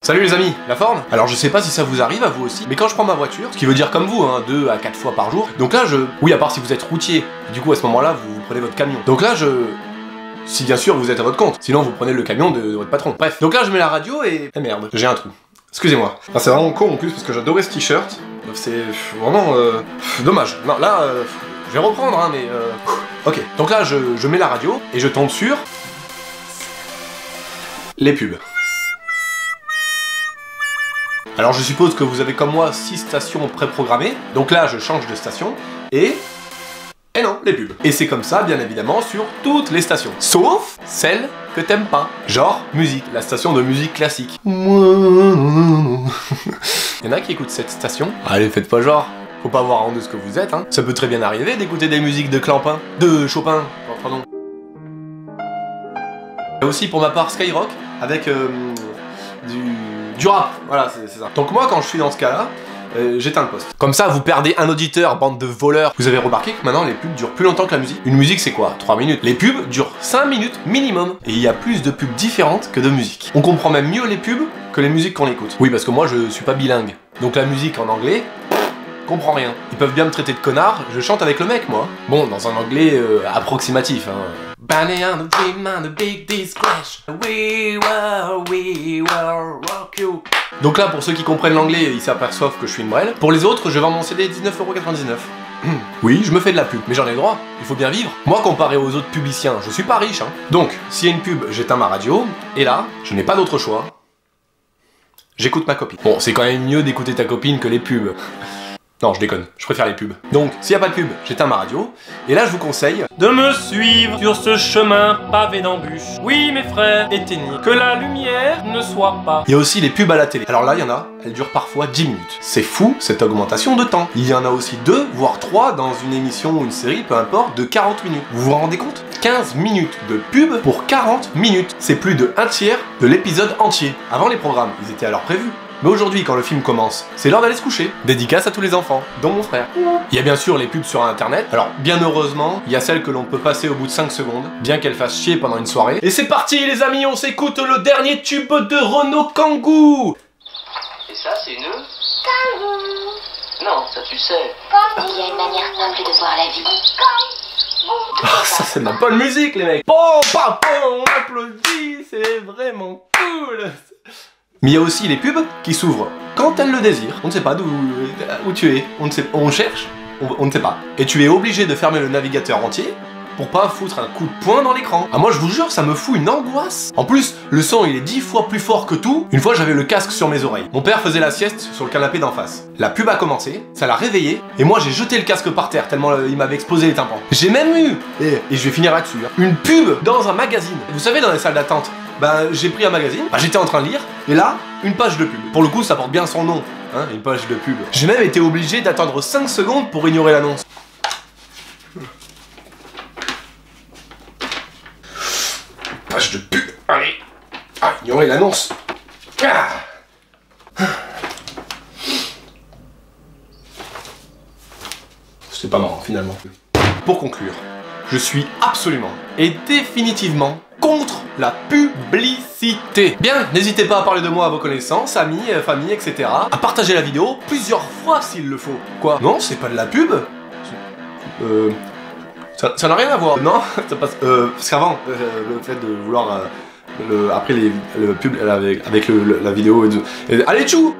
Salut les amis, la forme? Alors je sais pas si ça vous arrive à vous aussi, mais quand je prends ma voiture, ce qui veut dire comme vous, hein, 2 à 4 fois par jour, donc là oui à part si vous êtes routier, du coup à ce moment-là vous prenez votre camion. Donc là si bien sûr vous êtes à votre compte, sinon vous prenez le camion de votre patron. Bref, donc là je mets la radio et... Eh merde, j'ai un trou. Excusez-moi. Enfin, c'est vraiment con en plus parce que j'adorais ce t-shirt, c'est vraiment dommage. Non là, je vais reprendre hein, mais... Ok, donc là je mets la radio et je tombe sur... les pubs. Alors je suppose que vous avez comme moi 6 stations préprogrammées, donc là je change de station, et non, les pubs. Et c'est comme ça, bien évidemment, sur toutes les stations. Sauf celles que t'aimes pas. Genre, musique, la station de musique classique. Y'en a qui écoutent cette station? Allez, faites pas genre. Faut pas avoir honte de ce que vous êtes, hein. Ça peut très bien arriver d'écouter des musiques de Clampin, de Chopin, pardon. Et aussi pour ma part Skyrock, avec du rap, voilà, c'est ça. Donc moi, quand je suis dans ce cas-là, j'éteins le poste. Comme ça, vous perdez un auditeur, bande de voleurs. Vous avez remarqué que maintenant, les pubs durent plus longtemps que la musique. Une musique, c'est quoi? 3 minutes. Les pubs durent 5 minutes minimum. Et il y a plus de pubs différentes que de musique. On comprend même mieux les pubs que les musiques qu'on écoute. Oui, parce que moi, je suis pas bilingue. Donc la musique en anglais, comprends rien. Ils peuvent bien me traiter de connard, je chante avec le mec, moi. Bon, dans un anglais approximatif, hein. Donc là, pour ceux qui comprennent l'anglais, ils s'aperçoivent que je suis une brêle. Pour les autres, je vends mon CD 19,99 €. Oui, je me fais de la pub, mais j'en ai le droit, il faut bien vivre. Moi, comparé aux autres publiciens, je suis pas riche, hein. Donc, s'il y a une pub, j'éteins ma radio, et là, je n'ai pas d'autre choix. J'écoute ma copine. Bon, c'est quand même mieux d'écouter ta copine que les pubs. Non, je déconne, je préfère les pubs. Donc, s'il n'y a pas de pub, j'éteins ma radio. Et là, je vous conseille de me suivre sur ce chemin pavé d'embûches. Oui, mes frères, éteignez, que la lumière ne soit pas. Il y a aussi les pubs à la télé. Alors là, il y en a, elles durent parfois 10 minutes. C'est fou, cette augmentation de temps. Il y en a aussi 2, voire 3 dans une émission ou une série, peu importe, de 40 minutes. Vous vous rendez compte? 15 minutes de pub pour 40 minutes. C'est plus de 1/3 de l'épisode entier. Avant les programmes, ils étaient alors prévus. Mais aujourd'hui, quand le film commence, c'est l'heure d'aller se coucher. Dédicace à tous les enfants, dont mon frère. Il y a bien sûr les pubs sur internet. Alors, bien heureusement, il y a celles que l'on peut passer au bout de 5 secondes, bien qu'elles fassent chier pendant une soirée. Et c'est parti les amis, on s'écoute le dernier tube de Renaud Kangoo. Et ça, c'est une... Kangoo. Non, ça tu sais. Il y a une manière simple de voir la vie. Oh, ça c'est de la bonne musique les mecs. Bon, papa, on applaudit, c'est vraiment cool. Mais il y a aussi les pubs qui s'ouvrent quand elles le désirent. On ne sait pas où tu es, on cherche, on ne sait pas. Et tu es obligé de fermer le navigateur entier pour pas foutre un coup de poing dans l'écran. Ah moi je vous jure, ça me fout une angoisse. En plus, le son il est 10 fois plus fort que tout. Une fois j'avais le casque sur mes oreilles. Mon père faisait la sieste sur le canapé d'en face. La pub a commencé, ça l'a réveillé, et moi j'ai jeté le casque par terre tellement il m'avait explosé les tympans. J'ai même eu, et je vais finir là-dessus, hein, une pub dans un magazine. Vous savez, dans les salles d'attente, j'ai pris un magazine, j'étais en train de lire, et là, une page de pub. Pour le coup, ça porte bien son nom, hein, une page de pub. J'ai même été obligé d'attendre 5 secondes pour ignorer l'annonce. Page de pub, allez. Ah, ignorer l'annonce. Ah. C'est pas marrant, finalement. Pour conclure, je suis absolument et définitivement contre la publicité. Bien, n'hésitez pas à parler de moi à vos connaissances, amis, famille, etc. À partager la vidéo plusieurs fois s'il le faut. Quoi? Non, c'est pas de la pub? Ça n'a rien à voir. Non, ça passe. Parce qu'avant, le fait de vouloir après le pub avec la vidéo et allez tchou!